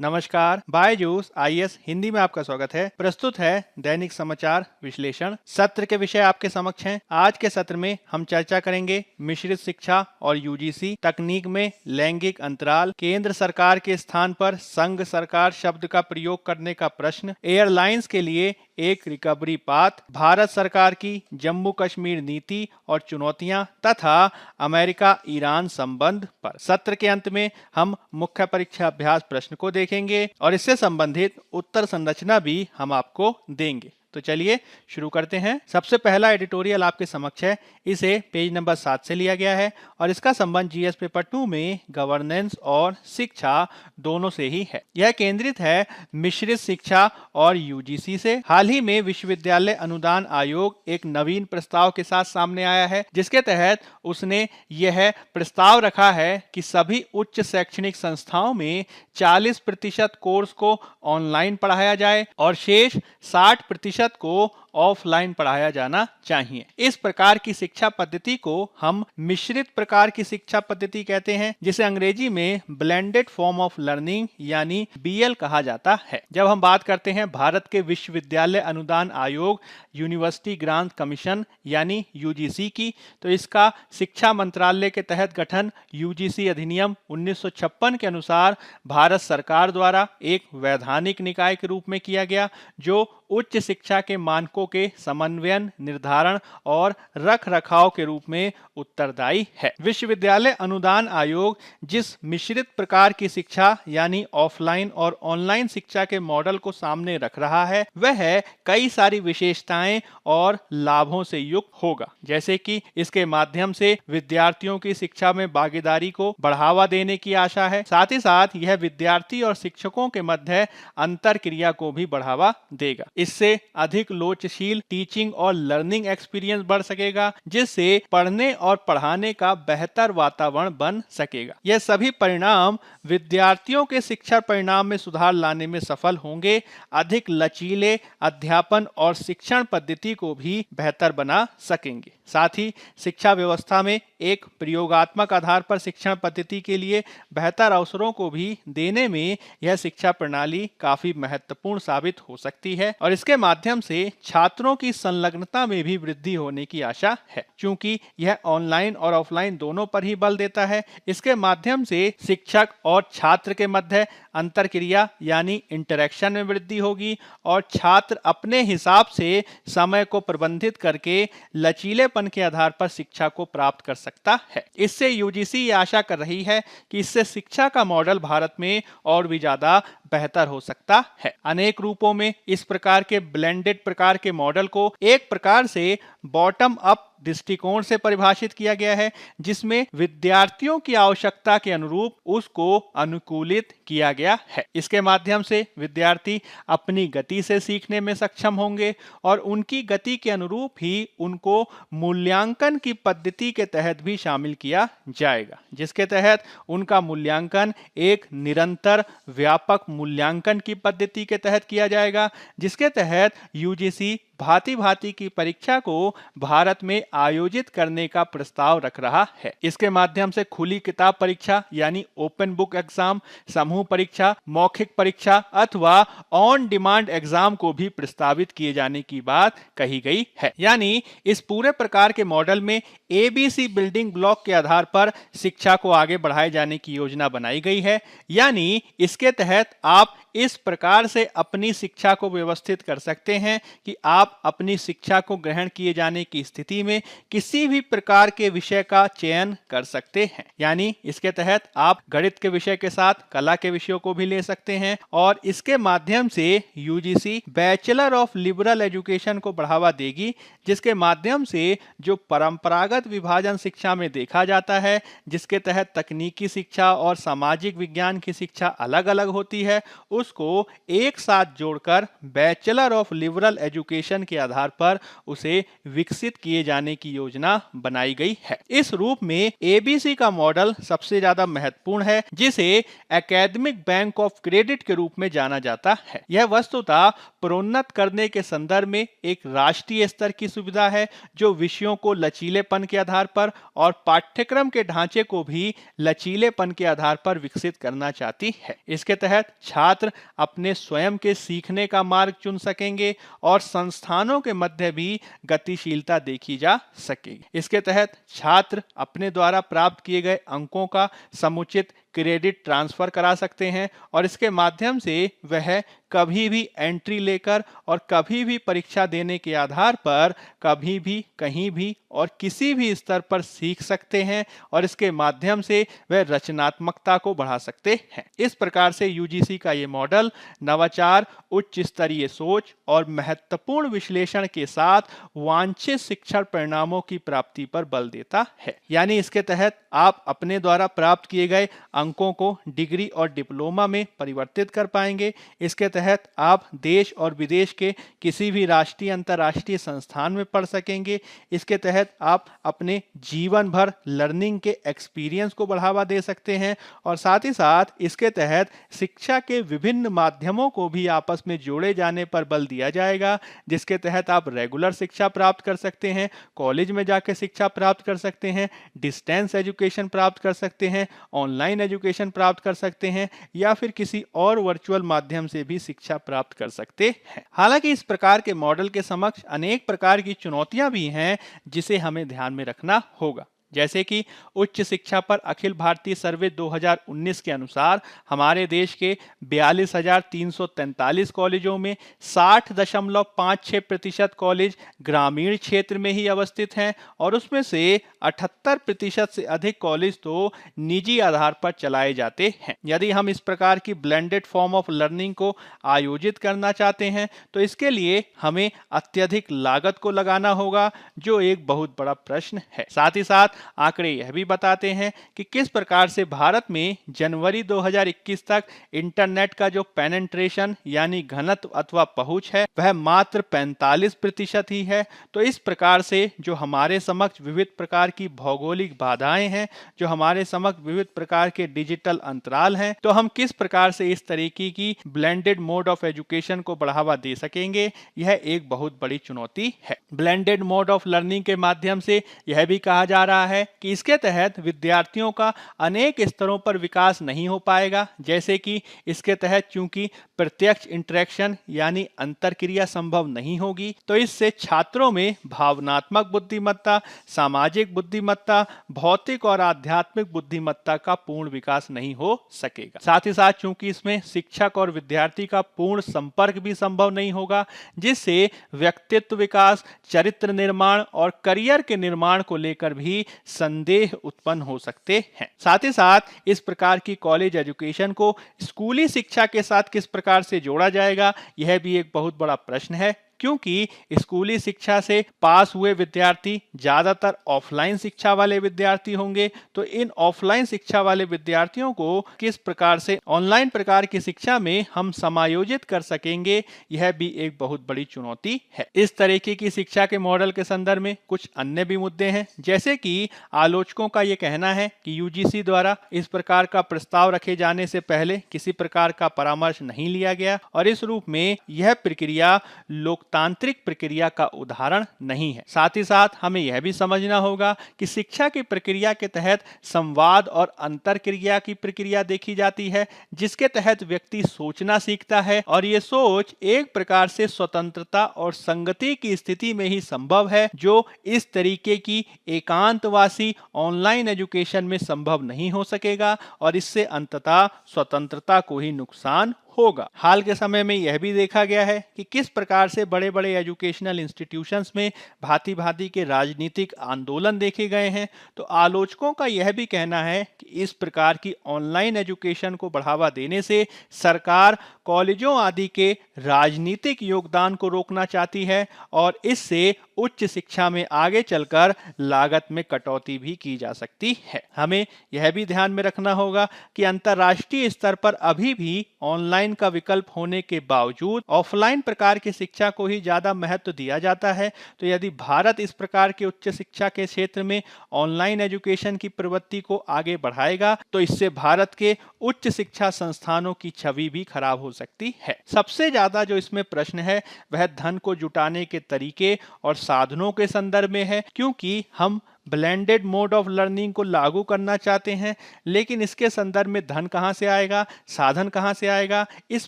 नमस्कार, बायजूस आईएएस हिंदी में आपका स्वागत है। प्रस्तुत है दैनिक समाचार विश्लेषण। सत्र के विषय आपके समक्ष हैं। आज के सत्र में हम चर्चा करेंगे मिश्रित शिक्षा और यूजीसी, तकनीक में लैंगिक अंतराल, केंद्र सरकार के स्थान पर संघ सरकार शब्द का प्रयोग करने का प्रश्न, एयरलाइंस के लिए एक रिकवरी पाथ, भारत सरकार की जम्मू कश्मीर नीति और चुनौतियां तथा अमेरिका ईरान संबंध पर। सत्र के अंत में हम मुख्य परीक्षा अभ्यास प्रश्न को देखेंगे और इससे संबंधित उत्तर संरचना भी हम आपको देंगे। तो चलिए शुरू करते हैं। सबसे पहला एडिटोरियल आपके समक्ष है। इसे पेज नंबर 7 से लिया गया है और इसका संबंध जीएस पेपर 2 में गवर्नेंस और शिक्षा दोनों से ही है। यह केंद्रित है मिश्रित शिक्षा और यूजीसी से। हाल ही में विश्वविद्यालय अनुदान आयोग एक नवीन प्रस्ताव के साथ सामने आया है, जिसके तहत उसने यह प्रस्ताव रखा है कि सभी उच्च शैक्षणिक संस्थाओं में 40% कोर्स को ऑनलाइन पढ़ाया जाए और शेष 60% को ऑफलाइन पढ़ाया जाना चाहिए। इस प्रकार की शिक्षा पद्धति को हम मिश्रित प्रकार की शिक्षा पद्धति कहते हैं, जिसे अंग्रेजी में ब्लेंडेड फॉर्म ऑफ लर्निंग यानी बीएल कहा जाता है। जब हम बात करते हैं भारत के विश्वविद्यालय अनुदान आयोग यूनिवर्सिटी ग्रांट कमीशन यानी यूजीसी की, तो इसका शिक्षा मंत्रालय के तहत गठन यूजीसी अधिनियम 1956 के अनुसार भारत सरकार द्वारा एक वैधानिक निकाय के रूप में किया गया, जो उच्च शिक्षा के मानकों के समन्वयन, निर्धारण और रख रखाव के रूप में उत्तरदायी है। विश्वविद्यालय अनुदान आयोग जिस मिश्रित प्रकार की शिक्षा यानी ऑफलाइन और ऑनलाइन शिक्षा के मॉडल को सामने रख रहा है, वह कई सारी विशेषताएं और लाभों से युक्त होगा। जैसे कि इसके माध्यम से विद्यार्थियों की शिक्षा में भागीदारी को बढ़ावा देने की आशा है। साथ ही साथ यह विद्यार्थी और शिक्षकों के मध्य अंतर क्रिया को भी बढ़ावा देगा। इससे अधिक लोचशील टीचिंग और लर्निंग एक्सपीरियंस बढ़ सकेगा, जिससे पढ़ने और पढ़ाने का बेहतर वातावरण बन सकेगा। यह सभी परिणाम विद्यार्थियों के शिक्षा परिणाम में सुधार लाने में सफल होंगे, अधिक लचीले अध्यापन और शिक्षण पद्धति को भी बेहतर बना सकेंगे। साथ ही शिक्षा व्यवस्था में एक प्रयोगात्मक आधार पर शिक्षण पद्धति के लिए बेहतर अवसरों को भी देने में यह शिक्षा प्रणाली काफी महत्वपूर्ण साबित हो सकती है और इसके माध्यम से छात्रों की संलग्नता में भी वृद्धि होने की आशा है। चूंकि यह ऑनलाइन और ऑफलाइन दोनों पर ही बल देता है, इसके माध्यम से शिक्षक और छात्र के मध्य अंतर क्रिया यानी इंटरेक्शन में वृद्धि होगी और छात्र अपने हिसाब से समय को प्रबंधित करके लचीलेपन के आधार पर शिक्षा को प्राप्त कर सकता है। इससे यूजीसी ये आशा कर रही है कि इससे शिक्षा का मॉडल भारत में और भी ज्यादा बेहतर हो सकता है। अनेक रूपों में इस प्रकार के ब्लेंडेड प्रकार के मॉडल को एक प्रकार से बॉटम अप दृष्टिकोण से परिभाषित किया गया है, जिसमें विद्यार्थियों की आवश्यकता के अनुरूप उसको अनुकूलित किया गया है। इसके माध्यम से विद्यार्थी अपनी गति से सीखने में सक्षम होंगे और उनकी गति के अनुरूप ही उनको मूल्यांकन की पद्धति के तहत भी शामिल किया जाएगा, जिसके तहत उनका मूल्यांकन एक निरंतर व्यापक मूल्यांकन की पद्धति के तहत किया जाएगा, जिसके तहत यूजीसी भांति की परीक्षा को भारत में आयोजित करने का प्रस्ताव रख रहा है। इसके माध्यम से खुली किताब परीक्षा यानी ओपन बुक एग्जाम, समूह परीक्षा, मौखिक परीक्षा अथवा ऑन डिमांड एग्जाम को भी प्रस्तावित किए जाने की बात कही गई है। यानी इस पूरे प्रकार के मॉडल में एबीसी बिल्डिंग ब्लॉक के आधार पर शिक्षा को आगे बढ़ाए जाने की योजना बनाई गई है। यानी इसके तहत आप इस प्रकार से अपनी शिक्षा को व्यवस्थित कर सकते हैं कि आप अपनी शिक्षा को ग्रहण किए जाने की स्थिति में किसी भी प्रकार के विषय का चयन कर सकते हैं। यानी इसके तहत आप गणित के विषय के साथ कला के विषयों को भी ले सकते हैं और इसके माध्यम से UGC bachelor of liberal education को बढ़ावा देगी, जिसके माध्यम से जो परंपरागत विभाजन शिक्षा में देखा जाता है, जिसके तहत तकनीकी शिक्षा और सामाजिक विज्ञान की शिक्षा अलग अलग होती है, उसको एक साथ जोड़कर बैचलर ऑफ लिबरल एजुकेशन के आधार पर उसे विकसित किए जाने की योजना बनाई गई है। इस रूप में एबीसी का मॉडल सबसे ज्यादा महत्वपूर्ण है, जिसे एकेडमिक बैंक ऑफ क्रेडिट के रूप में जाना जाता है। यह वस्तुतः प्रोन्नत करने के संदर्भ में एक राष्ट्रीय स्तर की सुविधा है, जो विषयों को लचीलेपन के आधार पर और पाठ्यक्रम के ढांचे को भी लचीलेपन के आधार पर विकसित करना चाहती है। इसके तहत छात्र अपने स्वयं के सीखने का मार्ग चुन सकेंगे और संस्थानों के मध्य भी गतिशीलता देखी जा सकेगी। इसके तहत छात्र अपने द्वारा प्राप्त किए गए अंकों का समुचित क्रेडिट ट्रांसफर करा सकते हैं और इसके माध्यम से वह कभी भी एंट्री लेकर और कभी भी परीक्षा देने के आधार पर कभी भी कहीं भी और किसी भी स्तर पर सीख सकते हैं और इसके माध्यम से वह रचनात्मकता को बढ़ा सकते हैं। इस प्रकार से यूजीसी का ये मॉडल नवाचार, उच्च स्तरीय सोच और महत्वपूर्ण विश्लेषण के साथ वांछित शिक्षण परिणामों की प्राप्ति पर बल देता है। यानी इसके तहत आप अपने द्वारा प्राप्त किए गए अंकों को डिग्री और डिप्लोमा में परिवर्तित कर पाएंगे। इसके तहत आप देश और विदेश के किसी भी राष्ट्रीय अंतर्राष्ट्रीय संस्थान में पढ़ सकेंगे। इसके तहत आप अपने जीवन भर लर्निंग के एक्सपीरियंस को बढ़ावा दे सकते हैं और साथ ही साथ इसके तहत शिक्षा के विभिन्न माध्यमों को भी आपस में जोड़े जाने पर बल दिया जाएगा, जिसके तहत आप रेगुलर शिक्षा प्राप्त कर सकते हैं, कॉलेज में जाकर शिक्षा प्राप्त कर सकते हैं, डिस्टेंस एजुकेशन प्राप्त कर सकते हैं, ऑनलाइन एजुकेशन प्राप्त कर सकते हैं या फिर किसी और वर्चुअल माध्यम से भी शिक्षा प्राप्त कर सकते हैं। हालांकि इस प्रकार के मॉडल के समक्ष अनेक प्रकार की चुनौतियां भी हैं, जिसे हमें ध्यान में रखना होगा। जैसे कि उच्च शिक्षा पर अखिल भारतीय सर्वे 2019 के अनुसार हमारे देश के 42,343 कॉलेजों में 60.56% कॉलेज ग्रामीण क्षेत्र में ही अवस्थित हैं और उसमें से 78% से अधिक कॉलेज तो निजी आधार पर चलाए जाते हैं। यदि हम इस प्रकार की ब्लेंडेड फॉर्म ऑफ लर्निंग को आयोजित करना चाहते हैं तो इसके लिए हमें अत्यधिक लागत को लगाना होगा, जो एक बहुत बड़ा प्रश्न है। साथ ही साथ आंकड़े यह भी बताते हैं कि किस प्रकार से भारत में जनवरी 2021 तक इंटरनेट का जो पेनिट्रेशन यानी घनत्व अथवा पहुंच है वह मात्र 45% ही है। तो इस प्रकार से जो हमारे समक्ष विविध प्रकार की भौगोलिक बाधाएं हैं, जो हमारे समक्ष विविध प्रकार के डिजिटल अंतराल हैं, तो हम किस प्रकार से इस तरीके की ब्लेंडेड मोड ऑफ एजुकेशन को बढ़ावा दे सकेंगे, यह एक बहुत बड़ी चुनौती है। ब्लेंडेड मोड ऑफ लर्निंग के माध्यम से यह भी कहा जा रहा है कि इसके तहत विद्यार्थियों का अनेक स्तरों पर विकास नहीं हो पाएगा। जैसे कि इसके तहत चूंकि प्रत्यक्ष इंटरेक्शन यानी अंतरक्रिया संभव नहीं होगी, तो इससे छात्रों में भावनात्मक बुद्धिमत्ता, सामाजिक बुद्धिमत्ता, भौतिक और आध्यात्मिक बुद्धिमत्ता का पूर्ण विकास नहीं हो सकेगा। साथ ही साथ चूंकि इसमें शिक्षक और विद्यार्थी का पूर्ण संपर्क भी संभव नहीं होगा, जिससे व्यक्तित्व विकास, चरित्र निर्माण और करियर के निर्माण को लेकर भी संदेह उत्पन्न हो सकते हैं। साथ ही साथ इस प्रकार की कॉलेज एजुकेशन को स्कूली शिक्षा के साथ किस प्रकार से जोड़ा जाएगा, यह भी एक बहुत बड़ा प्रश्न है, क्योंकि स्कूली शिक्षा से पास हुए विद्यार्थी ज्यादातर ऑफलाइन शिक्षा वाले विद्यार्थी होंगे। तो इन ऑफलाइन शिक्षा वाले विद्यार्थियों को किस प्रकार से ऑनलाइन प्रकार की शिक्षा में हम समायोजित कर सकेंगे, यह भी एक बहुत बड़ी चुनौती है। इस तरीके की शिक्षा के मॉडल के संदर्भ में कुछ अन्य भी मुद्दे हैं, जैसे कि आलोचकों का यह कहना है कि यूजीसी द्वारा इस प्रकार का प्रस्ताव रखे जाने से पहले किसी प्रकार का परामर्श नहीं लिया गया और इस रूप में यह प्रक्रिया लोकतांत्रिक प्रक्रिया का उदाहरण नहीं है। साथ ही साथ हमें यह भी समझना होगा कि शिक्षा की प्रक्रिया के तहत संवाद और अंतरक्रिया की प्रक्रिया देखी जाती है, जिसके तहत व्यक्ति सोचना सीखता है और ये सोच एक प्रकार से स्वतंत्रता और संगति की स्थिति में ही संभव है, जो इस तरीके की एकांतवासी ऑनलाइन एजुकेशन में संभव नहीं हो सकेगा और इससे अंततः स्वतंत्रता को ही नुकसान होगा। हाल के समय में यह भी देखा गया है कि किस प्रकार से बड़े बड़े एजुकेशनल इंस्टीट्यूशंस में भांति भांति के राजनीतिक आंदोलन देखे गए हैं। तो आलोचकों का यह भी कहना है कि इस प्रकार की ऑनलाइन एजुकेशन को बढ़ावा देने से सरकार कॉलेजों आदि के राजनीतिक योगदान को रोकना चाहती है और इससे उच्च शिक्षा में आगे चलकर लागत में कटौती भी की जा सकती है। हमें यह भी ध्यान में रखना होगा कि अंतर्राष्ट्रीय स्तर पर अभी भी ऑनलाइन का विकल्प होने के बावजूद ऑफलाइन प्रकार की शिक्षा को ही ज्यादा महत्व दिया जाता है। तो यदि भारत इस प्रकार के उच्च शिक्षा के क्षेत्र में ऑनलाइन एजुकेशन की प्रवृत्ति को आगे बढ़ाएगा तो इससे भारत के उच्च शिक्षा संस्थानों की छवि भी खराब हो सकती है। सबसे ज्यादा जो इसमें प्रश्न है वह धन को जुटाने के तरीके और साधनों के संदर्भ में है, क्योंकि हम ब्लेंडेड मोड ऑफ लर्निंग को लागू करना चाहते हैं, लेकिन इसके संदर्भ में धन कहां से आएगा, साधन कहां से आएगा, इस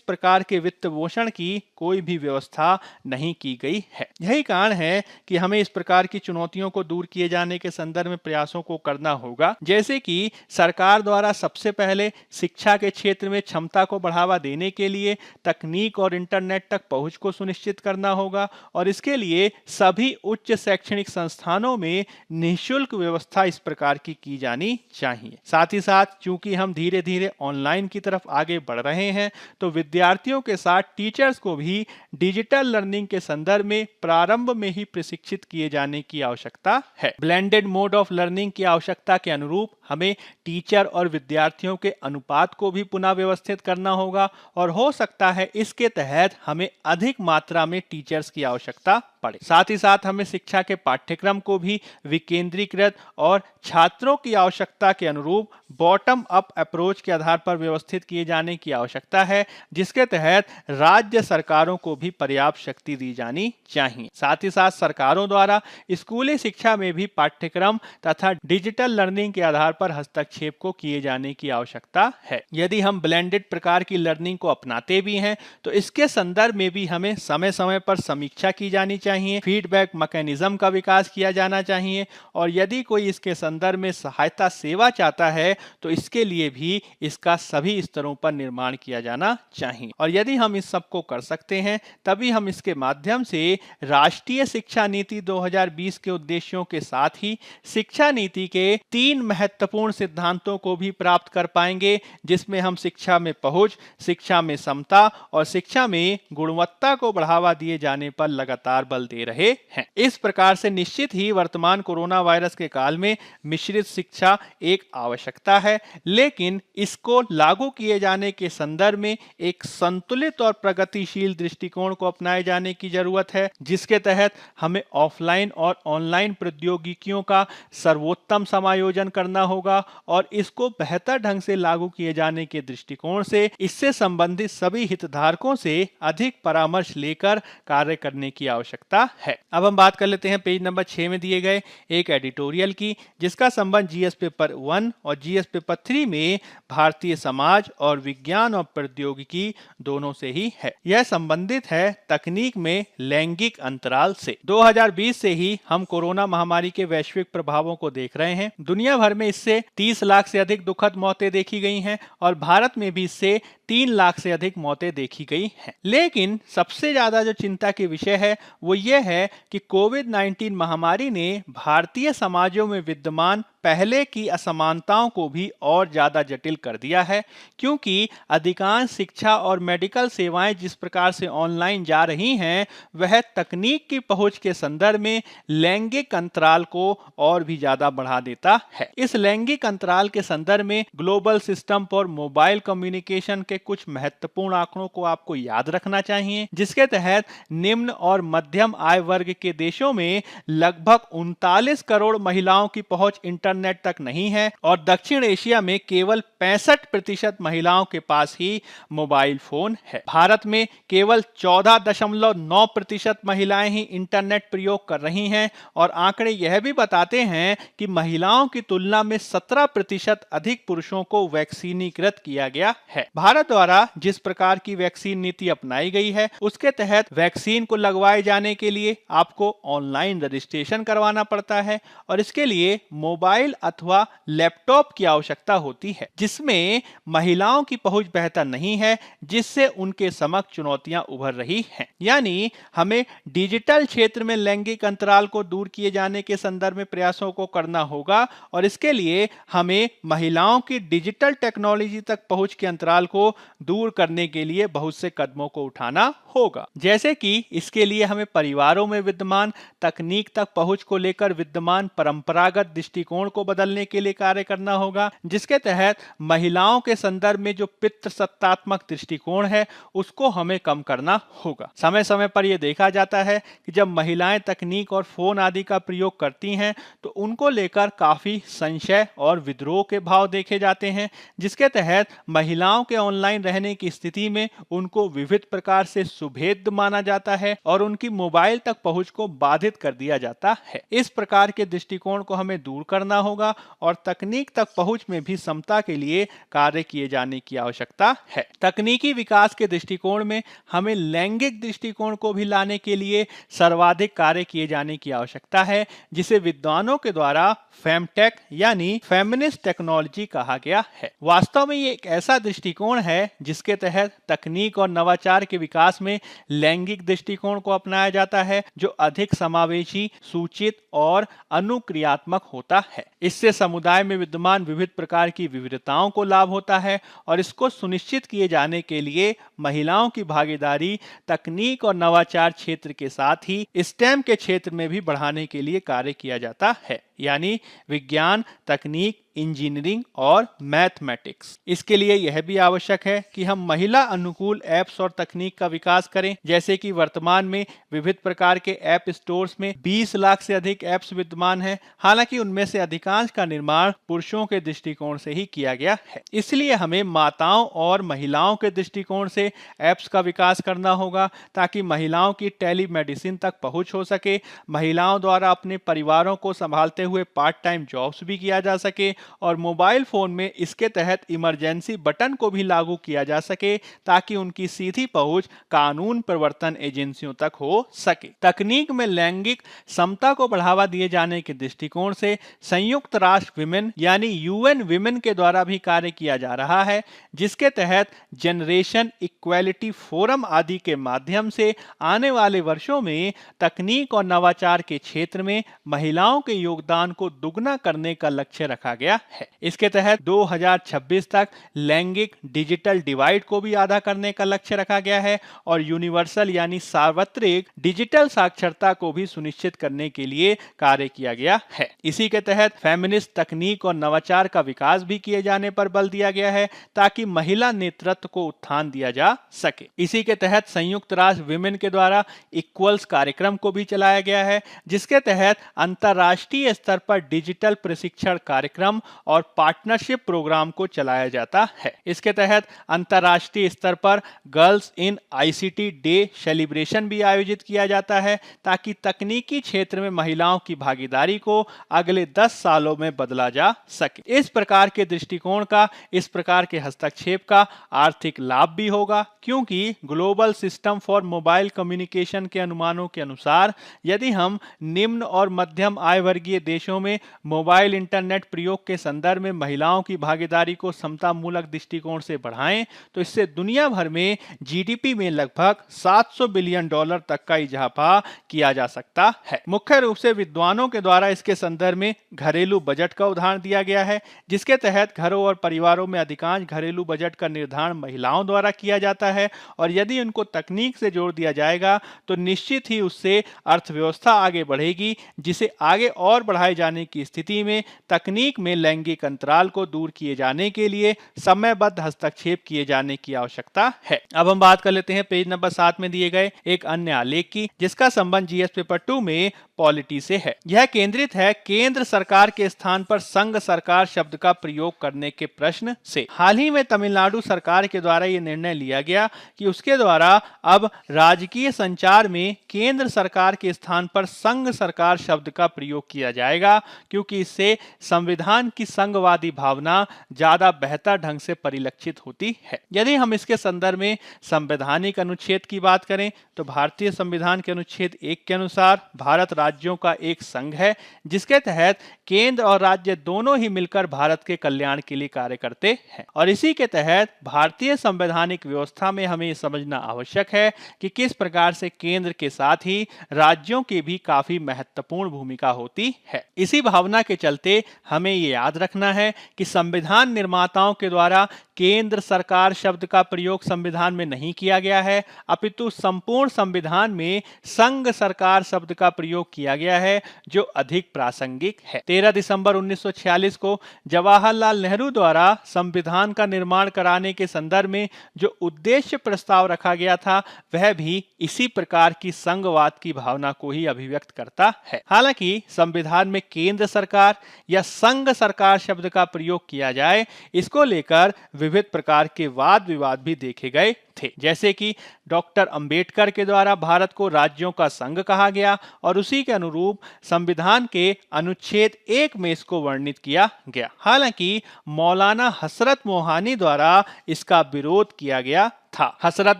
प्रकार के वित्त पोषण की कोई भी व्यवस्था नहीं की गई है। यही कारण है कि हमें इस प्रकार की चुनौतियों को दूर किए जाने के संदर्भ में प्रयासों को करना होगा, जैसे कि सरकार द्वारा सबसे पहले शिक्षा के क्षेत्र में क्षमता को बढ़ावा देने के लिए तकनीक और इंटरनेट तक पहुंच को सुनिश्चित करना होगा और इसके लिए सभी उच्च शैक्षणिक संस्थानों में निःशुल्क व्यवस्था इस प्रकार की जानी चाहिए। साथ ही साथ चूंकि हम धीरे धीरे ऑनलाइन की तरफ आगे बढ़ रहे हैं तो विद्यार्थियों के साथ टीचर्स को भी डिजिटल लर्निंग के संदर्भ में प्रारंभ में ही प्रशिक्षित किए जाने की आवश्यकता है। ब्लेंडेड मोड ऑफ लर्निंग की आवश्यकता के अनुरूप हमें टीचर और विद्यार्थियों के अनुपात को भी पुनः व्यवस्थित करना होगा और हो सकता है इसके तहत हमें अधिक मात्रा में टीचर्स की आवश्यकता पड़े। साथ ही साथ हमें शिक्षा के पाठ्यक्रम को भी विकेंद्रीकृत और छात्रों की आवश्यकता के अनुरूप बॉटम अप अप्रोच के आधार पर व्यवस्थित किए जाने की आवश्यकता है, जिसके तहत राज्य सरकारों को भी पर्याप्त शक्ति दी जानी चाहिए। साथ ही साथ सरकारों द्वारा स्कूली शिक्षा में भी पाठ्यक्रम तथा डिजिटल लर्निंग के आधार पर हस्तक्षेप को किए जाने की आवश्यकता है। यदि हम ब्लेंडेड प्रकार की लर्निंग को अपनाते भी हैं तो इसके संदर्भ में भी हमें समय समय पर समीक्षा की जानी चाहिए, फीडबैक मैकेनिज्म का विकास किया जाना चाहिए और यदि कोई इसके संदर्भ में सहायता सेवा चाहता है तो इसके लिए भी इसका सभी स्तरों पर निर्माण किया जाना चाहिए। और यदि हम इस सब को कर सकते हैं तभी हम इसके माध्यम से राष्ट्रीय शिक्षा नीति 2020 के उद्देश्यों के साथ ही शिक्षा नीति के 3 महत्वपूर्ण सिद्धांतों को भी प्राप्त कर पाएंगे, जिसमें हम शिक्षा में पहुंच, शिक्षा में समता और शिक्षा में गुणवत्ता को बढ़ावा दिए जाने पर लगातार बल दे रहे हैं। इस प्रकार से निश्चित ही वर्तमान कोरोना वायरस के काल में मिश्रित शिक्षा एक आवश्यकता है, लेकिन इसको लागू किए जाने के संदर्भ में एक संतुलित और प्रगतिशील दृष्टिकोण को अपनाए जाने की जरूरत है, जिसके तहत हमें ऑफलाइन और ऑनलाइन प्रौद्योगिकियों का सर्वोत्तम समायोजन करना होगा और इसको बेहतर ढंग से लागू किए जाने के दृष्टिकोण से इससे संबंधित सभी हितधारकों से अधिक परामर्श लेकर कार्य करने की आवश्यकता है। अब हम बात कर लेते हैं पेज नंबर 6 में दिए गए एक एडिटोरियल की, जिसका संबंध जीएस पेपर 1 और जीएस पेपर 3 में भारतीय समाज और विज्ञान और प्रौद्योगिकी दोनों से ही है। यह संबंधित है तकनीक में लैंगिक अंतराल से। 2020 से ही हम कोरोना महामारी के वैश्विक प्रभावों को देख रहे हैं। दुनिया भर में इससे 30 लाख से अधिक दुखद मौतें देखी गई हैं और भारत में भी इससे 3 लाख से अधिक मौतें देखी गई हैं। लेकिन सबसे ज्यादा जो चिंता के विषय है वो ये है कि कोविड-19 महामारी ने भारतीय समाजों में विद्यमान पहले की असमानताओं को भी और ज्यादा जटिल कर दिया है, क्योंकि अधिकांश शिक्षा और मेडिकल सेवाएं जिस प्रकार से ऑनलाइन जा रही हैं वह तकनीक की पहुंच के संदर्भ में लैंगिक अंतराल को और भी ज्यादा बढ़ा देता है। इस लैंगिक अंतराल के संदर्भ में global system for mobile communication के कुछ महत्वपूर्ण आंकड़ों को आपको याद रखना चाहिए, जिसके तहत निम्न और मध्यम आय वर्ग के देशों में लगभग 39 करोड़ महिलाओं की पहुंच इंटरनेट तक नहीं है और दक्षिण एशिया में केवल 65% महिलाओं के पास ही मोबाइल फोन है। भारत में केवल 14.9% महिलाएं ही इंटरनेट प्रयोग कर रही हैं और आंकड़े यह भी बताते हैं कि महिलाओं की तुलना में 17% अधिक पुरुषों को वैक्सीनीकृत किया गया है। भारत द्वारा जिस प्रकार की वैक्सीन नीति अपनाई गई है उसके तहत वैक्सीन को लगवाए जाने के लिए आपको ऑनलाइन रजिस्ट्रेशन करवाना पड़ता है और इसके लिए मोबाइल मोबाइल अथवा लैपटॉप की आवश्यकता होती है, जिसमें महिलाओं की पहुंच बेहतर नहीं है, जिससे उनके समक्ष चुनौतियां उभर रही हैं। यानी हमें डिजिटल क्षेत्र में लैंगिक अंतराल को दूर किए जाने के संदर्भ में प्रयासों को करना होगा और इसके लिए हमें महिलाओं की डिजिटल टेक्नोलॉजी तक पहुंच के अंतराल को दूर करने के लिए बहुत से कदमों को उठाना होगा। जैसे कि इसके लिए हमें परिवारों में विद्यमान तकनीक तक पहुंच को लेकर विद्यमान परंपरागत दृष्टिकोण को बदलने के लिए कार्य करना होगा, जिसके तहत महिलाओं के संदर्भ में जो पितृसत्तात्मक दृष्टिकोण है उसको हमें कम करना होगा। समय समय पर यह देखा जाता है कि जब महिलाएं तकनीक और फोन आदि का प्रयोग करती हैं तो उनको लेकर काफी संशय और विद्रोह के भाव देखे जाते हैं, जिसके तहत महिलाओं के ऑनलाइन रहने की स्थिति में उनको विविध प्रकार से सुभेद्य माना जाता है और उनकी मोबाइल तक पहुंच को बाधित कर दिया जाता है। इस प्रकार के दृष्टिकोण को हमें दूर करना होगा और तकनीक तक पहुंच में भी समता के लिए कार्य किए जाने की आवश्यकता है। तकनीकी विकास के दृष्टिकोण में हमें लैंगिक दृष्टिकोण को भी लाने के लिए सर्वाधिक कार्य किए जाने की आवश्यकता है, जिसे विद्वानों के द्वारा फेमटेक यानी फेमिनिस्ट टेक्नोलॉजी कहा गया है। वास्तव में ये एक ऐसा दृष्टिकोण है जिसके तहत तकनीक और नवाचार के विकास में लैंगिक दृष्टिकोण को अपनाया जाता है, जो अधिक समावेशी, सूचित और अनुक्रियात्मक होता है। इससे समुदाय में विद्यमान विविध प्रकार की विविधताओं को लाभ होता है और इसको सुनिश्चित किए जाने के लिए महिलाओं की भागीदारी तकनीक और नवाचार क्षेत्र के साथ ही स्टेम के क्षेत्र में भी बढ़ाने के लिए कार्य किया जाता है, यानी विज्ञान, तकनीक, इंजीनियरिंग और मैथमेटिक्स। इसके लिए यह भी आवश्यक है कि हम महिला अनुकूल ऐप्स और तकनीक का विकास करें, जैसे कि वर्तमान में विविध प्रकार के ऐप स्टोर्स में 20 लाख से अधिक ऐप्स विद्यमान हैं। हालांकि उनमें से अधिकांश का निर्माण पुरुषों के दृष्टिकोण से ही किया गया है। इसलिए हमें माताओं और महिलाओं के दृष्टिकोण से ऐप्स का विकास करना होगा ताकि महिलाओं की टेलीमेडिसिन तक पहुंच हो सके, महिलाओं द्वारा अपने परिवारों को संभालते हुए पार्ट टाइम जॉब्स भी किया जा सके और मोबाइल फोन में इसके तहत इमरजेंसी बटन को भी लागू किया जा सके ताकि उनकी सीधी पहुंच कानून प्रवर्तन एजेंसियों तक हो सके। तकनीक में लैंगिक समता को बढ़ावा दिए जाने के दृष्टिकोण से संयुक्त राष्ट्र विमेन यानी यूएन विमेन के द्वारा भी कार्य किया जा रहा है, जिसके तहत जनरेशन इक्वालिटी फोरम आदि के माध्यम से आने वाले वर्षों में तकनीक और नवाचार के क्षेत्र में महिलाओं के योगदान को दुगना करने का लक्ष्य रखा गया है। इसके तहत 2026 तक लैंगिक डिजिटल डिवाइड को भी आधा करने का लक्ष्य रखा गया है और यूनिवर्सल यानी सार्वत्रिक डिजिटल साक्षरता को भी सुनिश्चित करने के लिए कार्य किया गया है। इसी के तहत फेमिनिस्ट तकनीक और नवाचार का विकास भी किए जाने पर बल दिया गया है ताकि महिला नेतृत्व को उत्थान दिया जा सके। इसी के तहत संयुक्त राष्ट्र विमेन के द्वारा इक्वल्स कार्यक्रम को भी चलाया गया है, जिसके तहत अंतरराष्ट्रीय स्तर पर डिजिटल प्रशिक्षण कार्यक्रम और पार्टनरशिप प्रोग्राम को चलाया जाता है। इसके तहत अंतरराष्ट्रीय स्तर पर girls in ICT day celebration भी आयोजित किया जाता है ताकि तकनीकी क्षेत्र में महिलाओं की भागीदारी को अगले 10 सालों में बदला जा सके। इस प्रकार के दृष्टिकोण का, इस प्रकार के हस्तक्षेप का आर्थिक लाभ भी होगा, क्योंकि global system for mobile communication के अनुमानों के अनुसार यदि हम निम्न और मध्यम आय वर्गीय देशों में मोबाइल इंटरनेट प्रयोग के संदर्भ में महिलाओं की भागीदारी को समतामूलक दृष्टिकोण से बढ़ाएं तो इससे दुनिया भर में जीडीपी में लगभग $700 बिलियन तक का इजाफा किया जा सकता है। मुख्य रूप से विद्वानों के द्वारा इसके संदर्भ में घरेलू बजट का उदाहरण दिया गया है, जिसके तहत घरों और परिवारों में अधिकांश घरेलू बजट का निर्धारण महिलाओं द्वारा किया जाता है और यदि उनको तकनीक से जोड़ दिया जाएगा तो निश्चित ही उससे अर्थव्यवस्था आगे बढ़ेगी, जिसे आगे और बढ़ाए जाने की स्थिति में तकनीक में लैंगिक अंतराल को दूर किए जाने के लिए समयबद्ध हस्तक्षेप किए जाने की आवश्यकता है। अब हम बात कर लेते हैं पेज नंबर 7 में दिए गए एक अन्य आलेख की, जिसका संबंध जीएस पेपर 2 में पॉलिटी से है। यह केंद्रित है केंद्र सरकार के स्थान पर संघ सरकार शब्द का प्रयोग करने के प्रश्न से। हाल ही में तमिलनाडु सरकार के द्वारा यह निर्णय लिया गया कि उसके द्वारा अब राजकीय संचार में केंद्र सरकार के स्थान पर संघ सरकार शब्द का प्रयोग किया जाएगा। जाएगा, क्योंकि इससे संविधान की संघवादी भावना ज्यादा बेहतर ढंग से परिलक्षित होती है। यदि हम इसके संदर्भ में संवैधानिक अनुच्छेद की बात करें तो भारतीय संविधान के अनुच्छेद 1 के अनुसार भारत राज्यों का एक संघ है, जिसके तहत केंद्र और राज्य दोनों ही मिलकर भारत के कल्याण के लिए कार्य करते हैं। और इसी के तहत भारतीय संवैधानिक व्यवस्था में हमें यह समझना आवश्यक है कि किस प्रकार से केंद्र के साथ ही राज्यों की भी काफी महत्वपूर्ण भूमिका होती है। इसी भावना के चलते हमें ये याद रखना है कि संविधान निर्माताओं के द्वारा केंद्र सरकार शब्द का प्रयोग संविधान में नहीं किया गया है, अपितु संपूर्ण संविधान में संघ सरकार शब्द का प्रयोग किया गया है, जो अधिक प्रासंगिक है। 13 दिसंबर 1946 को जवाहरलाल नेहरू द्वारा संविधान का निर्माण कराने के संदर्भ में जो उद्देश्य प्रस्ताव रखा गया था, वह भी इसी प्रकार की संघवाद की भावना को ही अभिव्यक्त करता है। हालांकि संविधान में केंद्र सरकार या संघ सरकार शब्द का प्रयोग किया जाए, इसको लेकर विविध प्रकार के वाद विवाद भी देखे गए थे। जैसे कि डॉक्टर अंबेडकर के द्वारा भारत को राज्यों का संघ कहा गया और उसी के अनुरूप संविधान के अनुच्छेद 1 में इसको वर्णित किया गया। हालांकि मौलाना हसरत मोहानी द्वारा इसका विरोध किया गया था। हसरत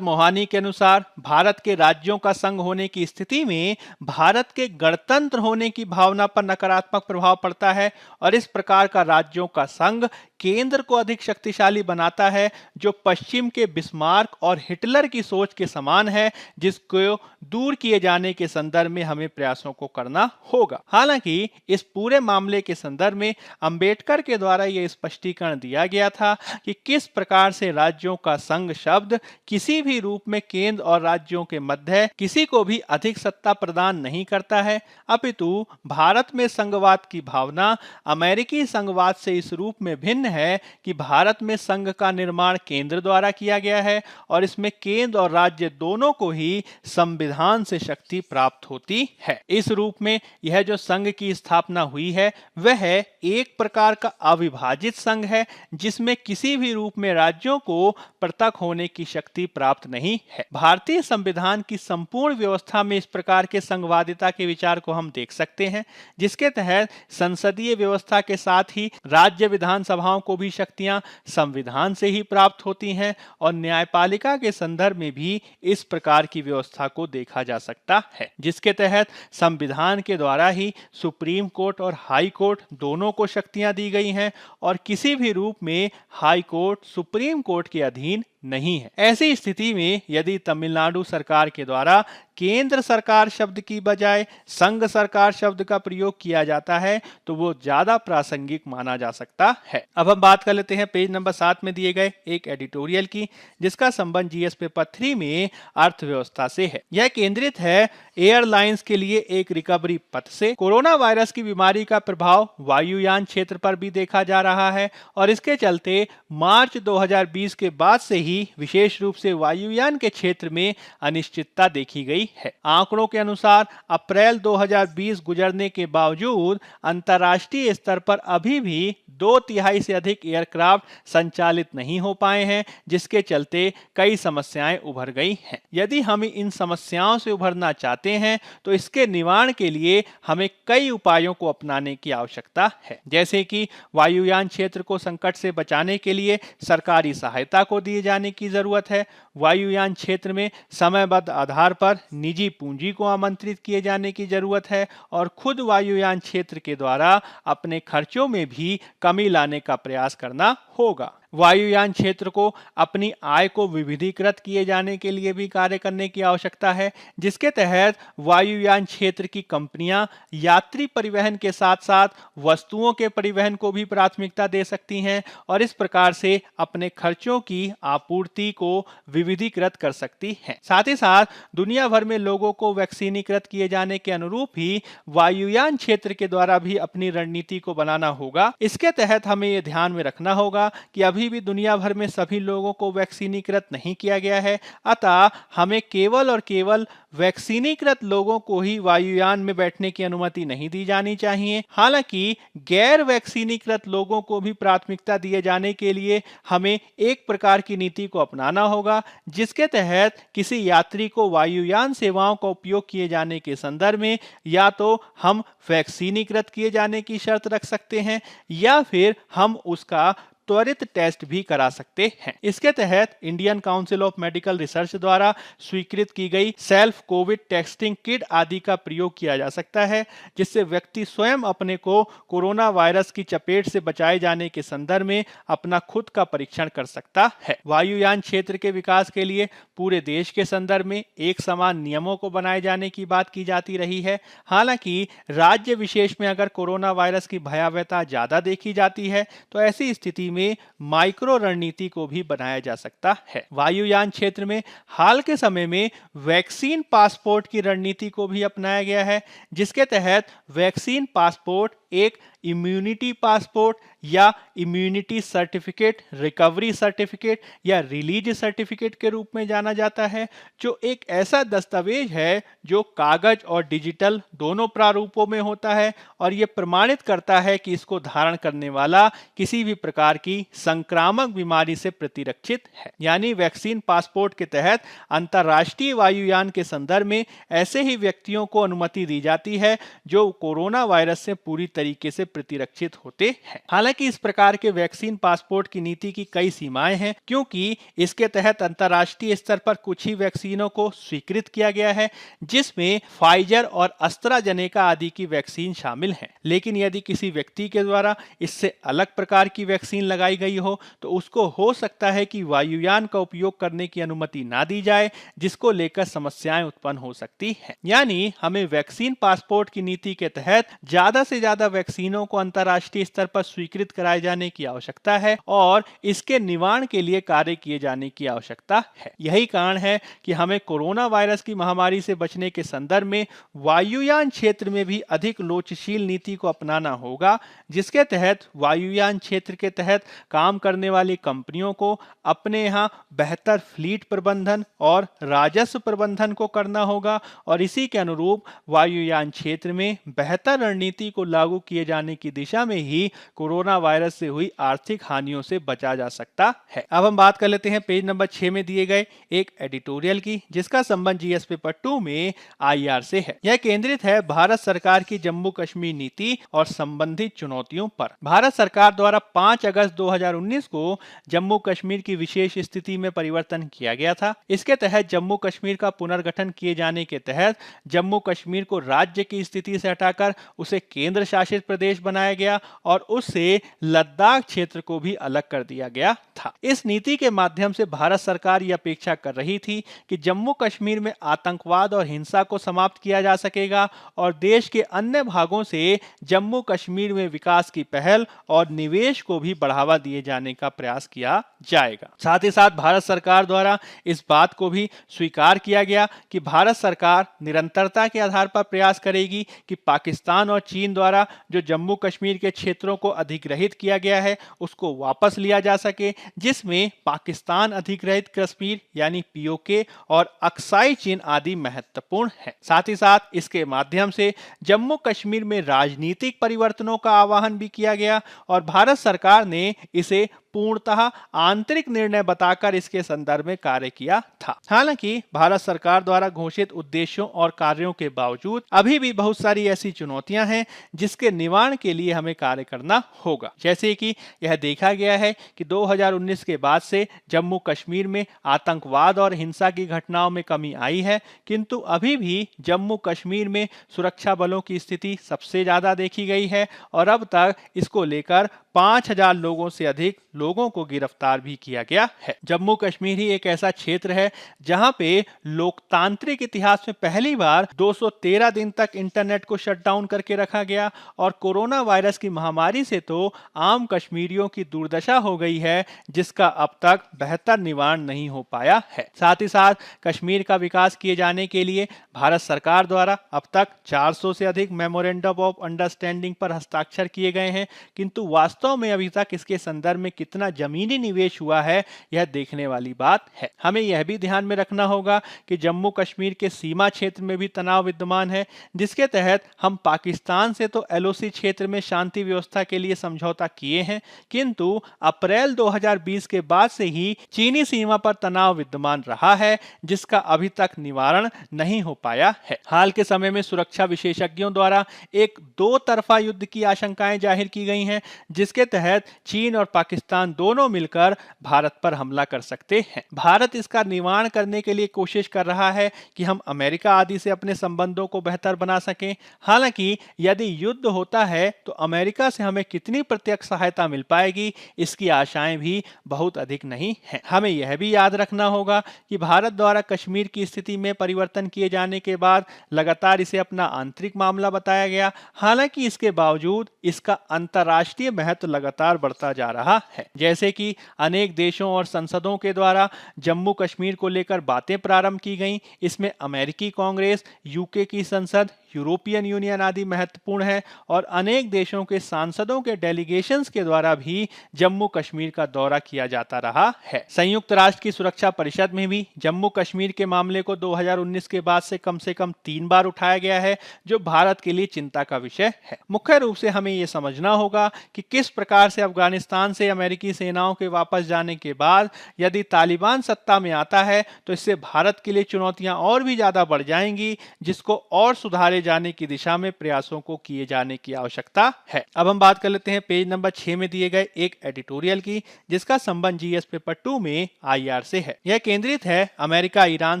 मोहानी के अनुसार भारत के राज्यों का संघ होने की स्थिति में भारत के गणतंत्र होने की भावना पर नकारात्मक प्रभाव पड़ता है और इस प्रकार का राज्यों का संघ केंद्र को अधिक शक्तिशाली बनाता है, जो पश्चिम के बिस्मार्क और हिटलर की सोच के समान है, जिसको दूर किए जाने के संदर्भ में हमें प्रयासों को करना होगा। हालांकि इस पूरे मामले के संदर्भ में अंबेडकर के द्वारा यह स्पष्टीकरण दिया गया था कि किस प्रकार से राज्यों का संघ शब्द किसी भी रूप में केंद्र और राज्यों के मध्य किसी को भी अधिक सत्ता प्रदान नहीं करता है, अपितु भारत में संघवाद की भावना अमेरिकी संघवाद से इस रूप में भिन्न है कि भारत में संघ का निर्माण केंद्र द्वारा किया गया है और इसमें केंद्र और राज्य दोनों को ही संविधान से शक्ति प्राप्त होती है। इस रूप में यह जो संघ की स्थापना हुई है, वह एक प्रकार का अविभाजित संघ है, जिसमें किसी भी रूप में राज्यों को पृथक होने की शक्ति प्राप्त नहीं है। भारतीय संविधान की संपूर्ण व्यवस्था में इस प्रकार के संघवादिता के विचार को हम देख सकते हैं, जिसके तहत संसदीय व्यवस्था के साथ ही राज्य विधानसभाओं को भी शक्तियां संविधान से ही प्राप्त होती हैं और न्यायपालिका के संदर्भ में भी इस प्रकार की व्यवस्था को देखा जा सकता है, जिसके तहत संविधान के द्वारा ही सुप्रीम कोर्ट और हाई कोर्ट दोनों को शक्तियां दी गई हैं और किसी भी रूप में हाई कोर्ट सुप्रीम कोर्ट के अधीन नहीं है। ऐसी स्थिति में यदि तमिलनाडु सरकार के द्वारा केंद्र सरकार शब्द की बजाय संघ सरकार शब्द का प्रयोग किया जाता है, तो वो ज्यादा प्रासंगिक माना जा सकता है। अब हम बात कर लेते हैं पेज नंबर 7 में दिए गए एक एडिटोरियल की, जिसका संबंध जीएस पेपर 3 में अर्थव्यवस्था से है। यह केंद्रित है एयरलाइंस के लिए एक रिकवरी पथ से। कोरोना वायरस की बीमारी का प्रभाव वायुयान क्षेत्र पर भी देखा जा रहा है और इसके चलते मार्च 2020 के बाद से ही विशेष रूप से वायुयान के क्षेत्र में अनिश्चितता देखी गई है। आंकड़ों के अनुसार अप्रैल 2020 गुजरने के बावजूद अंतर्राष्ट्रीय स्तर पर अभी भी 2/3 से अधिक एयरक्राफ्ट संचालित नहीं हो पाए हैं, जिसके चलते कई समस्याएं उभर गई हैं। यदि हम इन समस्याओं से उभरना चाहते हैं तो इसके निवारण के लिए हमें कई उपायों को अपनाने की आवश्यकता है, जैसे कि वायुयान क्षेत्र को संकट से बचाने के लिए सरकारी सहायता को दिए जाने की जरूरत है। वायुयान क्षेत्र में समयबद्ध आधार पर निजी पूंजी को आमंत्रित किए जाने की जरूरत है और खुद वायुयान क्षेत्र के द्वारा अपने खर्चों में भी कमी लाने का प्रयास करना होगा। वायुयान क्षेत्र को अपनी आय को विविधीकृत किए जाने के लिए भी कार्य करने की आवश्यकता है, जिसके तहत वायुयान क्षेत्र की कंपनियां यात्री परिवहन के साथ साथ वस्तुओं के परिवहन को भी प्राथमिकता दे सकती हैं और इस प्रकार से अपने खर्चों की आपूर्ति को विविधीकृत कर सकती हैं। साथ ही साथ दुनिया भर में लोगों को वैक्सीनीकृत किए जाने के अनुरूप ही वायुयान क्षेत्र के द्वारा भी अपनी रणनीति को बनाना होगा। इसके तहत हमें यह ध्यान में रखना होगा कि अभी अभी भी दुनिया भर में सभी लोगों को वैक्सीनीकृत नहीं किया गया है, अतः हमें केवल और केवल वैक्सीनीकृत लोगों को ही वायुयान में बैठने की अनुमति नहीं दी जानी चाहिए। हालांकि गैर वैक्सीनीकृत लोगों को भी प्राथमिकता दिए जाने के लिए हमें एक प्रकार की नीति को अपनाना होगा, जिसके तहत किसी यात्री को वायुयान सेवाओं का उपयोग किए जाने के संदर्भ में या तो हम वैक्सीनीकृत किए जाने की शर्त रख सकते हैं या फिर हम उसका त्वरित टेस्ट भी करा सकते हैं। इसके तहत Indian council of medical research द्वारा स्वीकृत की गई सेल्फ कोविड टेस्टिंग किट आदि का प्रयोग किया जा सकता है, जिससे व्यक्ति स्वयं अपने को कोरोना वायरस की चपेट से बचाए जाने के संदर्भ में अपना खुद का परीक्षण कर सकता है। वायुयान क्षेत्र के विकास के लिए पूरे देश के संदर्भ में एक समान नियमों को बनाए जाने की बात की जाती रही है। हालांकि राज्य विशेष में अगर कोरोना वायरस की भयावहता ज्यादा देखी जाती है तो ऐसी स्थिति में माइक्रो रणनीति को भी बनाया जा सकता है। वायुयान क्षेत्र में हाल के समय में वैक्सीन पासपोर्ट की रणनीति को भी अपनाया गया है, जिसके तहत वैक्सीन पासपोर्ट एक इम्यूनिटी पासपोर्ट या इम्यूनिटी सर्टिफिकेट, रिकवरी सर्टिफिकेट या रिलीज सर्टिफिकेट के रूप में जाना जाता है, जो एक ऐसा दस्तावेज है जो कागज और डिजिटल दोनों प्रारूपों में होता है और यह प्रमाणित करता है कि इसको धारण करने वाला किसी भी प्रकार की संक्रामक बीमारी से प्रतिरक्षित है। यानी वैक्सीन पासपोर्ट के तहत अंतर्राष्ट्रीय वायुयान के संदर्भ में ऐसे ही व्यक्तियों को अनुमति दी जाती है जो कोरोना वायरस से पूरी तरीके से प्रतिरक्षित होते हैं। हालांकि इस प्रकार के वैक्सीन पासपोर्ट की नीति की कई सीमाएं हैं, क्योंकि इसके तहत अंतर्राष्ट्रीय स्तर पर कुछ ही वैक्सीनों को स्वीकृत किया गया है, जिसमें फाइजर और एस्ट्राजेनेका आदि की वैक्सीन शामिल हैं। लेकिन यदि किसी व्यक्ति के द्वारा इससे अलग प्रकार की वैक्सीन लगाई गई हो तो उसको हो सकता है कि वायुयान का उपयोग करने की अनुमति ना दी जाए, जिसको लेकर समस्याएं उत्पन्न हो सकती हैं। यानी हमें वैक्सीन पासपोर्ट की नीति के तहत ज्यादा से ज्यादा वैक्सीनों को अंतर्राष्ट्रीय स्तर पर स्वीकृत कराए जाने की आवश्यकता है और इसके निवारण के लिए कार्य किए जाने की आवश्यकता है। यही कारण है कि हमें कोरोना वायरस की महामारी से बचने के संदर्भ में वायुयान क्षेत्र में भी अधिक लोचशील नीति को अपनाना होगा, जिसके तहत वायुयान क्षेत्र के तहत काम करने वाली कंपनियों को अपने यहाँ बेहतर फ्लीट प्रबंधन और राजस्व प्रबंधन को करना होगा और इसी के अनुरूप वायुयान क्षेत्र में बेहतर रणनीति को लागू किए जाने की दिशा में ही कोरोना वायरस से हुई आर्थिक हानियों से बचा जा सकता है। अब हम बात कर लेते हैं पेज नंबर 6 में दिए गए एक एडिटोरियल की, जिसका संबंध जीएस पेपर 2 में आईआर से है। यह केंद्रित है भारत सरकार की जम्मू कश्मीर नीति और संबंधित चुनौतियों पर। भारत सरकार द्वारा 5 अगस्त 2019 को जम्मू कश्मीर की विशेष स्थिति में परिवर्तन किया गया था। इसके तहत जम्मू कश्मीर का पुनर्गठन किए जाने के तहत जम्मू कश्मीर को राज्य की स्थिति से हटाकर उसे केंद्र शासित प्रदेश बनाया गया और उससे लद्दाख क्षेत्र को भी अलग कर दिया गया था। इस नीति के माध्यम से भारत सरकार यह अपेक्षा कर रही थी कि जम्मू कश्मीर में आतंकवाद और हिंसा को समाप्त किया जा सकेगा और देश के अन्य भागों से जम्मू कश्मीर में विकास की पहल और निवेश को भी बढ़ावा दिए जाने का प्रयास किया जाएगा। साथ ही साथ भारत सरकार द्वारा इस बात को भी स्वीकार किया गया कि भारत सरकार निरंतरता के आधार पर प्रयास करेगी कि पाकिस्तान और चीन द्वारा जो जम्मू कश्मीर के क्षेत्रों को अधिग्रहित किया गया है उसको वापस लिया जा सके, जिसमें पाकिस्तान अधिग्रहित कश्मीर यानी पीओके और अक्साई चीन आदि महत्वपूर्ण है। साथ ही साथ इसके माध्यम से जम्मू कश्मीर में राजनीतिक परिवर्तनों का आह्वान भी किया गया और भारत सरकार ने इसे पूर्णतः आंतरिक निर्णय बताकर इसके संदर्भ में कार्य किया था। हालांकि भारत सरकार द्वारा घोषित उद्देश्यों और कार्यों के बावजूद अभी भी बहुत सारी ऐसी चुनौतियां हैं जिसके निवारण के लिए हमें कार्य करना होगा। जैसे कि यह देखा गया है कि 2019 के बाद से जम्मू कश्मीर में आतंकवाद और हिंसा की घटनाओं में कमी आई है, किंतु अभी भी जम्मू कश्मीर में सुरक्षा बलों की स्थिति सबसे ज्यादा देखी गई है और अब तक इसको लेकर 5000 लोगों से अधिक लोगों को गिरफ्तार भी किया गया है। जम्मू कश्मीर ही एक ऐसा क्षेत्र है जहां पे लोकतांत्रिक इतिहास में पहली बार 213 दिन तक इंटरनेट को शटडाउन करके रखा गया और कोरोना वायरस की महामारी से तो आम कश्मीरियों की दुर्दशा हो गई है, जिसका अब तक बेहतर निवारण नहीं हो पाया है। साथ ही साथ कश्मीर का विकास किए जाने के लिए भारत सरकार द्वारा अब तक 400 से अधिक मेमोरेंडम ऑफ अंडरस्टैंडिंग पर हस्ताक्षर किए गए हैं, किंतु वास्तव में अभी तक इसके संदर्भ में कितना जमीनी निवेश हुआ है, यह देखने वाली बात है। हमें यह भी ध्यान में रखना होगा कि जम्मू कश्मीर के सीमा क्षेत्र में भी तनाव विद्यमान है, जिसके तहत हम पाकिस्तान से तो एलओसी क्षेत्र में शांति व्यवस्था के लिए समझौता किए हैं, किंतु अप्रैल 2020 के बाद से ही चीनी सीमा पर तनाव विद्यमान रहा है, जिसका अभी तक निवारण नहीं हो पाया है। हाल के समय में सुरक्षा विशेषज्ञों द्वारा एक दो तरफा युद्ध की आशंकाएं जाहिर की गई हैं, जिसके तहत चीन और पाकिस्तान दोनों मिलकर भारत पर हमला कर सकते हैं। भारत इसका निवारण करने के लिए कोशिश कर रहा है कि हम अमेरिका आदि से अपने संबंधों को बेहतर बना सकें। हालांकि यदि युद्ध होता है तो अमेरिका से हमें कितनी प्रत्यक्ष सहायता मिल पाएगी, इसकी आशाएं भी बहुत अधिक नहीं हैं। हमें यह भी याद रखना होगा कि भारत द्वारा कश्मीर की स्थिति में परिवर्तन किए जाने के बाद लगातार इसे अपना आंतरिक मामला बताया गया। हालांकि इसके बावजूद इसका अंतर्राष्ट्रीय महत्व लगातार बढ़ता जा रहा है। जैसे कि अनेक देशों और संसदों के द्वारा जम्मू कश्मीर को लेकर बातें प्रारंभ की गई। इसमें अमेरिकी कांग्रेस, यूके की संसद, यूरोपियन यूनियन आदि महत्वपूर्ण है और अनेक देशों के सांसदों के डेलीगेशंस के द्वारा भी जम्मू कश्मीर का दौरा किया जाता रहा है। संयुक्त राष्ट्र की सुरक्षा परिषद में भी जम्मू कश्मीर के मामले को 2019 के बाद से कम 3 बार उठाया गया है, जो भारत के लिए चिंता का विषय है। मुख्य रूप से हमें यह समझना होगा कि किस प्रकार से अफगानिस्तान से अमेरिकी सेनाओं के वापस जाने के बाद यदि तालिबान सत्ता में आता है तो इससे भारत के लिए चुनौतियां और भी ज्यादा बढ़ जाएंगी, जिसको और सुधारे जाने की दिशा में प्रयासों को किए जाने की आवश्यकता है। अब हम बात कर लेते हैं पेज नंबर 6 में दिए गए एक एडिटोरियल की, जिसका संबंध जीएस पेपर 2 में आईआर से है। यह केंद्रित है अमेरिका ईरान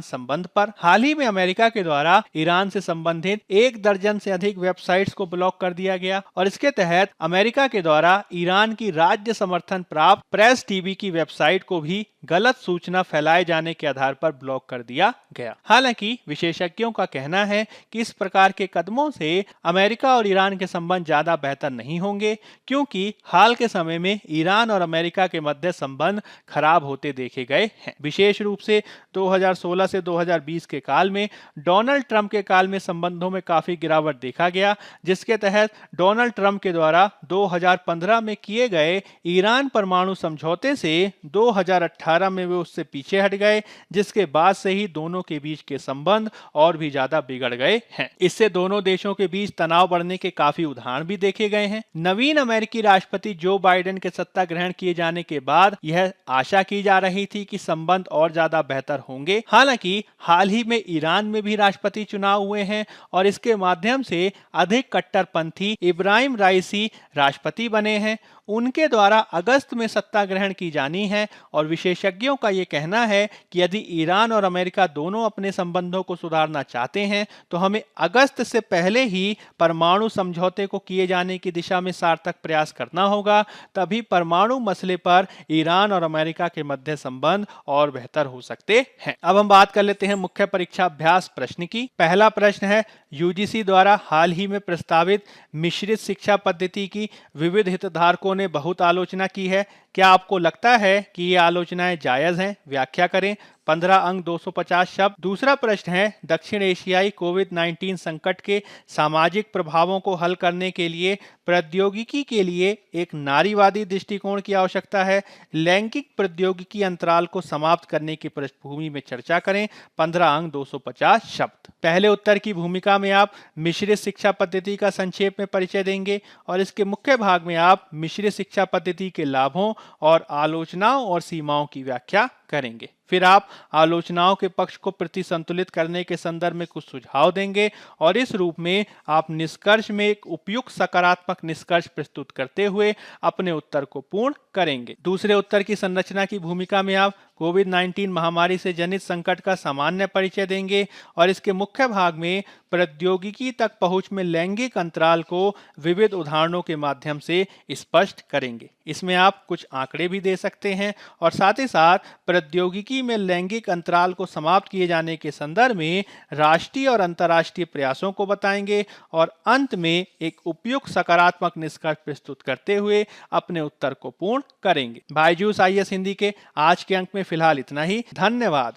संबंध पर। हाल ही में अमेरिका के द्वारा ईरान से संबंधित 1 दर्जन से अधिक वेबसाइट्स को ब्लॉक कर दिया गया और इसके तहत अमेरिका के द्वारा ईरान की राज्य समर्थन प्राप्त प्रेस टीवी की वेबसाइट को भी गलत सूचना फैलाए जाने के आधार पर ब्लॉक कर दिया गया। हालांकि विशेषज्ञों का कहना है कि इस प्रकार के कदमों से अमेरिका और ईरान के संबंध ज्यादा बेहतर नहीं होंगे, क्योंकि हाल के समय में ईरान और अमेरिका के मध्य संबंध खराब होते देखे गए हैं। विशेष रूप से 2016 से 2020 के काल में डोनाल्ड ट्रंप के काल में संबंधों में काफी गिरावट देखा गया, जिसके तहत डोनाल्ड ट्रंप के द्वारा 2015 में किए गए ईरान परमाणु समझौते से 2018 में वे उससे पीछे हट गए, जिसके बाद से ही दोनों के बीच के संबंध और भी ज्यादा बिगड़ गए हैं। इससे दोनों देशों के बीच तनाव बढ़ने के काफी उदाहरण भी देखे गए हैं। नवीन अमेरिकी राष्ट्रपति जो बाइडेन के सत्ता ग्रहण किए जाने के बाद यह आशा की जा रही थी कि संबंध और ज्यादा बेहतर होंगे। हालांकि हाल ही में ईरान में भी राष्ट्रपति चुनाव हुए हैं और इसके माध्यम से अधिक कट्टरपंथी इब्राहिम राइसी राष्ट्रपति बने हैं। उनके द्वारा अगस्त में सत्ता ग्रहण की जानी है और विशेषज्ञों का यह कहना है कि यदि ईरान और अमेरिका दोनों अपने संबंधों को सुधारना चाहते हैं तो हमें अगस्त से पहले ही परमाणु समझौते को किए जाने की दिशा में सार्थक प्रयास करना होगा। तभी परमाणु मसले पर ईरान और अमेरिका के मध्य संबंध और बेहतर हो सकते हैं। अब हम बात कर लेते हैं मुख्य परीक्षा अभ्यास प्रश्न की। पहला प्रश्न है, यूजीसी द्वारा हाल ही में प्रस्तावित मिश्रित शिक्षा पद्धति की विविध हितधारकों ने बहुत आलोचना की है। क्या आपको लगता है कि ये आलोचनाएं जायज हैं? व्याख्या करें। 15 अंक 250 शब्द। दूसरा प्रश्न है, दक्षिण एशियाई कोविड-19 संकट के सामाजिक प्रभावों को हल करने के लिए प्रौद्योगिकी के लिए एक नारीवादी दृष्टिकोण की आवश्यकता है। लैंगिक प्रौद्योगिकी अंतराल को समाप्त करने की पृष्ठभूमि में चर्चा करें। 15 अंक 250 शब्द। पहले उत्तर की भूमिका में आप मिश्रित शिक्षा पद्धति का संक्षेप में परिचय देंगे और इसके मुख्य भाग में आप मिश्रित शिक्षा पद्धति के लाभों और आलोचनाओं और सीमाओं की व्याख्या करेंगे। फिर आप आलोचनाओं के पक्ष को प्रतिसंतुलित करने के संदर्भ में कुछ सुझाव देंगे और इस रूप में आप निष्कर्ष में एक उपयुक्त सकारात्मक निष्कर्ष प्रस्तुत करते हुए अपने उत्तर को पूर्ण करेंगे। दूसरे उत्तर की संरचना की भूमिका में आप कोविड-19 महामारी से जनित संकट का सामान्य परिचय देंगे और इसके मुख्य भाग में प्रौद्योगिकी तक पहुंच में लैंगिक अंतराल को विविध उदाहरणों के माध्यम से स्पष्ट करेंगे। इसमें आप कुछ आंकड़े भी दे सकते हैं और साथ ही साथ प्रौद्योगिकी में लैंगिक अंतराल को समाप्त किए जाने के संदर्भ में राष्ट्रीय और अंतर्राष्ट्रीय प्रयासों को बताएंगे और अंत में एक उपयुक्त सकारात्मक निष्कर्ष प्रस्तुत करते हुए अपने उत्तर को पूर्ण करेंगे। बायजूस आईएएस हिंदी के आज के अंक में फिलहाल इतना ही। धन्यवाद।